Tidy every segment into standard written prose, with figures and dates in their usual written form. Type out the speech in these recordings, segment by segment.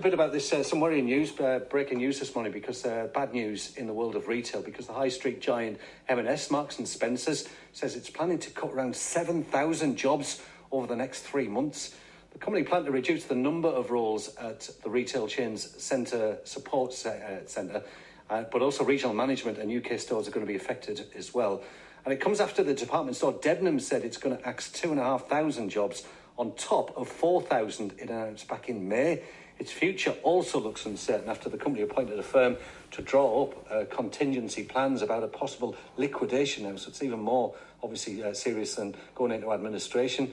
a bit about this, some worrying news, breaking news this morning, because bad news in the world of retail, because the high street giant M&S, Marks and Spencer's, says it's planning to cut around 7,000 jobs over the next 3 months. The company planned to reduce the number of roles at the retail chain's centre support centre, but also regional management and UK stores are going to be affected as well. And it comes after the department store Debenhams said it's going to axe 2,500 jobs on top of 4,000 it announced back in May. Its future also looks uncertain after the company appointed a firm to draw up contingency plans about a possible liquidation now. So it's even more, obviously, serious than going into administration.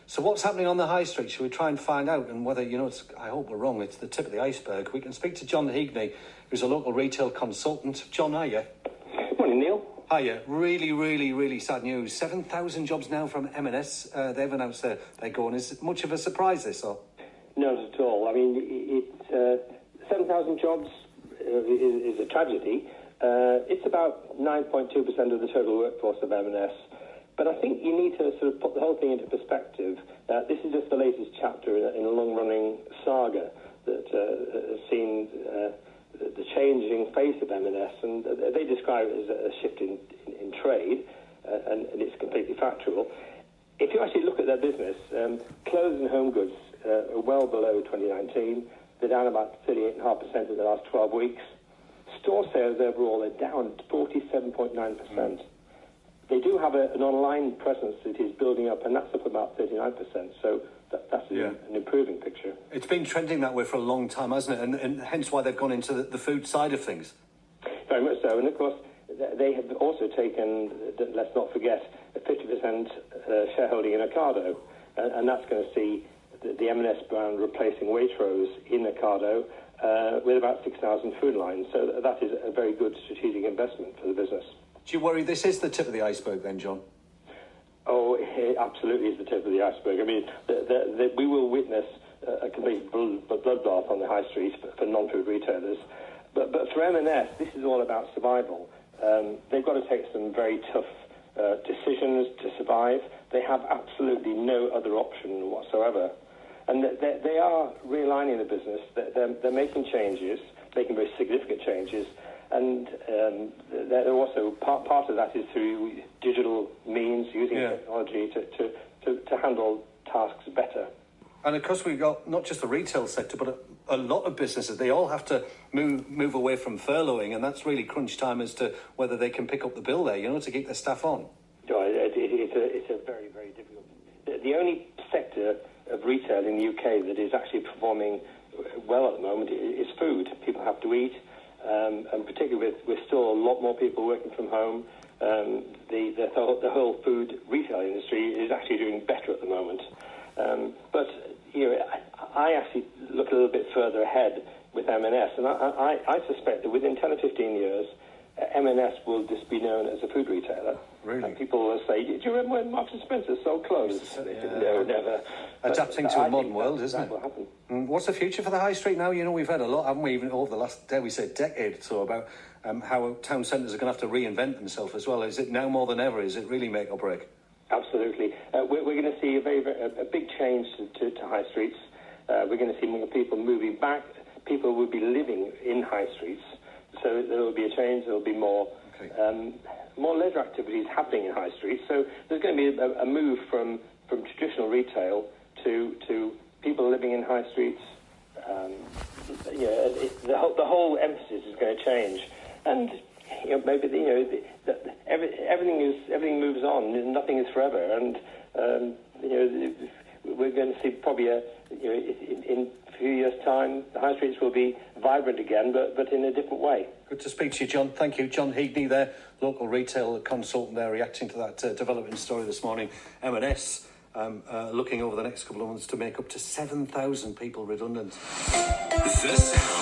So what's happening on the high street? Shall we try and find out? And whether, I hope we're wrong, it's the tip of the iceberg. We can speak to John Heagney, who's a local retail consultant. John, hiya. Morning, Neil. Hiya. Really, really, really sad news. 7,000 jobs now from M&S. They've announced they're going. Is it much of a surprise, this, or? Not at all. I mean, 7,000 jobs is a tragedy. It's about 9.2% of the total workforce of M&S. But I think you need to sort of put the whole thing into perspective. This is just the latest chapter in a long-running saga that has seen the changing face of M&S, and they describe it as a shift in trade, and it's completely factual. If you actually look at their business, clothes and home goods are well below 2019. They're down about 38.5% in the last 12 weeks. Store sales overall are down 47.9%. They do have an online presence that is building up, and that's up about 39%. So that's an improving picture. It's been trending that way for a long time, hasn't it? And hence why they've gone into the food side of things. Very much so. And of course, they have also taken, let's not forget, a 50% shareholding in Ocado. And that's going to see the M&S brand replacing Waitrose in Ocado with about 6,000 food lines. So that is a very good strategic investment for the business. Do you worry this is the tip of the iceberg then, John? Oh, it absolutely is the tip of the iceberg. I mean, we will witness a complete bloodbath on the high street for non-food retailers. But for M&S, this is all about survival. They've got to take some very tough decisions to survive. They have absolutely no other option whatsoever. And they are realigning the business. They're making changes, making very significant changes. And they're also part of that is through digital means, using technology to handle tasks better. And of course, we've got not just the retail sector, but a lot of businesses. They all have to move away from furloughing, and that's really crunch time as to whether they can pick up the bill there, to keep their staff on. It's a very, very difficult. The only sector of retail in the UK that is actually performing well at the moment is food. People have to eat. And particularly with still a lot more people working from home, the whole food retail industry is actually doing better at the moment. But I actually look a little bit further ahead with M&S, and I suspect that within 10 or 15 years, M&S will just be known as a food retailer. Really? And people will say, do you remember when Marks and Spencer sold clothes? No, never. Adapting to a modern world, isn't it? That will happen. What's the future for the high street now? We've heard a lot, haven't we, even over the last, dare we say, decade or so, about how town centres are going to have to reinvent themselves as well. Is it now more than ever? Is it really make or break? Absolutely. We're going to see a big change to high streets. We're going to see more people moving back. People will be living in high streets. So there will be a change. There will be more leisure activities happening in high streets. So there's going to be a move from traditional retail to people living in high streets. The whole emphasis is going to change, and maybe everything moves on. Nothing is forever, and we're going to see probably in a few years' time the high streets will be vibrant again, but in a different way. Good to speak to you, John. Thank you. John Heagney there, local retail consultant there, reacting to that developing story this morning. M&S looking over the next couple of months to make up to 7,000 people redundant. The sound